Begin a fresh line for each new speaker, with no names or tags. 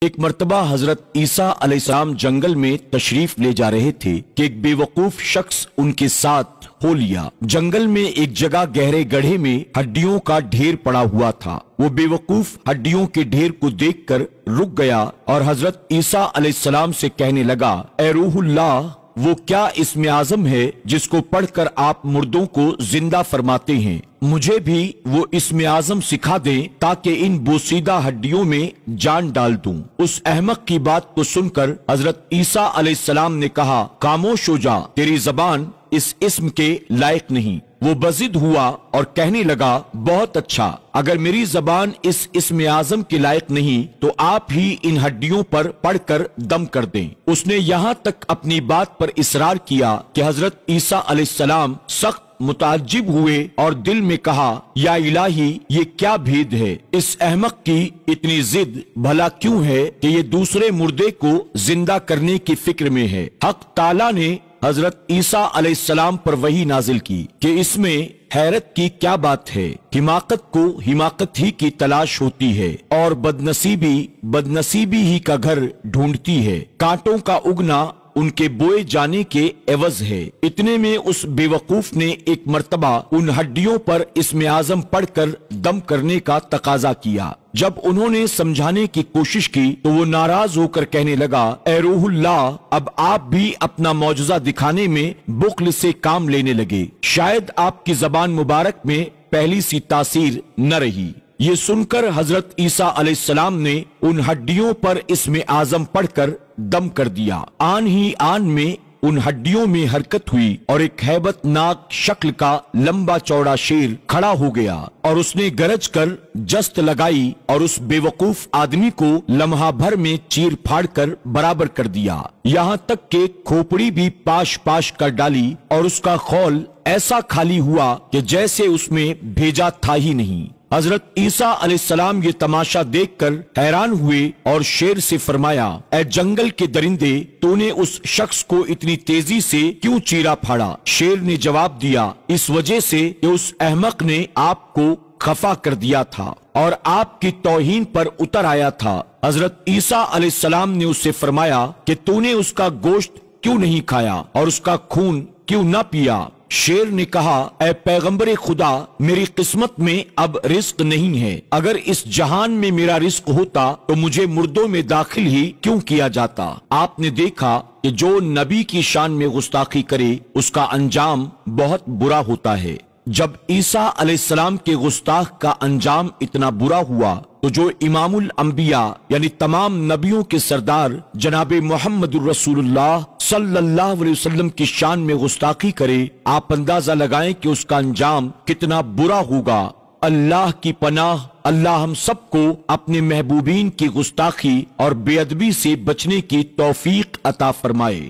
ایک مرتبہ حضرت عیسیٰ علیہ السلام جنگل میں تشریف لے جا رہے تھے کہ ایک بے وقوف شخص ان کے ساتھ ہو لیا۔ جنگل میں ایک جگہ گہرے گڑھے میں ہڈیوں کا ڈھیر پڑا ہوا تھا۔ وہ بے وقوف ہڈیوں کے ڈھیر کو دیکھ کر رک گیا اور حضرت عیسیٰ علیہ السلام سے کہنے لگا، اے روح اللہ، وہ کیا اسم اعظم ہے جس کو پڑھ کر آپ مردوں کو زندہ فرماتے ہیں؟ مجھے بھی وہ اسم اعظم سکھا دیں تاکہ ان بوسیدہ ہڈیوں میں جان ڈال دوں۔ اس احمق کی بات کو سن کر حضرت عیسیٰ علیہ السلام نے کہا، خاموش ہو جا، تیری زبان اس اسم کے لائق نہیں۔ وہ بضد ہوا اور کہنے لگا، بہت اچھا، اگر میری زبان اس اسم اعظم کے لائق نہیں تو آپ ہی ان ہڈیوں پر پڑھ کر دم کر دیں۔ اس نے یہاں تک اپنی بات پر اصرار کیا کہ حضرت عیسیٰ علیہ السلام سخت متعجب ہوئے اور دل میں کہا، یا الہی، یہ کیا بھید ہے؟ اس احمق کی اتنی ضد بھلا کیوں ہے کہ یہ دوسرے مردے کو زندہ کرنے کی فکر میں ہے؟ حق تعالیٰ نے حضرت عیسیٰ علیہ السلام پر وحی نازل کی کہ اس میں حیرت کی کیا بات ہے؟ حماقت کو حماقت ہی کی تلاش ہوتی ہے اور بدنصیبی ہی کا گھر ڈھونڈتی ہے۔ کانٹوں کا اگنا ان کے بوئے جانے کے عوض ہے۔ اتنے میں اس بے وقوف نے ایک مرتبہ ان ہڈیوں پر اسم اعظم پڑھ کر دم کرنے کا تقاضا کیا۔ جب انہوں نے سمجھانے کی کوشش کی تو وہ ناراض ہو کر کہنے لگا، اے روح اللہ، اب آپ بھی اپنا معجزہ دکھانے میں بخل سے کام لینے لگے۔ شاید آپ کی زبان مبارک میں پہلی سی تاثیر نہ رہی۔ یہ سن کر حضرت عیسیٰ علیہ السلام نے ان ہڈیوں پر اسم اعظم پڑھ کر دم کر دیا۔ آن ہی آن میں ان ہڈیوں میں حرکت ہوئی اور ایک ہیبت ناک شکل کا لمبا چوڑا شیر کھڑا ہو گیا اور اس نے گرج کر جست لگائی اور اس بے وقوف آدمی کو لمحہ بھر میں چیر پھاڑ کر برابر کر دیا، یہاں تک کہ کھوپڑی بھی پاش پاش کر ڈالی اور اس کا خول ایسا خالی ہوا کہ جیسے اس میں بھیجا تھا ہی نہیں۔ حضرت عیسیٰ علیہ السلام یہ تماشا دیکھ کر حیران ہوئے اور شیر سے فرمایا، اے جنگل کے درندے، تو نے اس شخص کو اتنی تیزی سے کیوں چیرا پھاڑا؟ شیر نے جواب دیا، اس وجہ سے کہ اس احمق نے آپ کو خفا کر دیا تھا اور آپ کی توہین پر اتر آیا تھا۔ حضرت عیسیٰ علیہ السلام نے اس سے فرمایا کہ تو نے اس کا گوشت کیوں نہیں کھایا اور اس کا خون کیوں نہ پیا؟ شیر نے کہا، اے پیغمبر خدا، میری قسمت میں اب رزق نہیں ہے۔ اگر اس جہان میں میرا رزق ہوتا تو مجھے مردوں میں داخل ہی کیوں کیا جاتا؟ آپ نے دیکھا کہ جو نبی کی شان میں گستاخی کرے اس کا انجام بہت برا ہوتا ہے۔ جب عیسیٰ علیہ السلام کے گستاخ کا انجام اتنا برا ہوا تو جو امام الانبیاء یعنی تمام نبیوں کے سردار جناب محمد الرسول اللہ صلی اللہ علیہ وسلم کی شان میں گستاخی کرے، آپ اندازہ لگائیں کہ اس کا انجام کتنا برا ہوگا۔ اللہ کی پناہ، اللہ ہم سب کو اپنے محبوبین کی گستاخی اور بے ادبی سے بچنے کی توفیق عطا فرمائے۔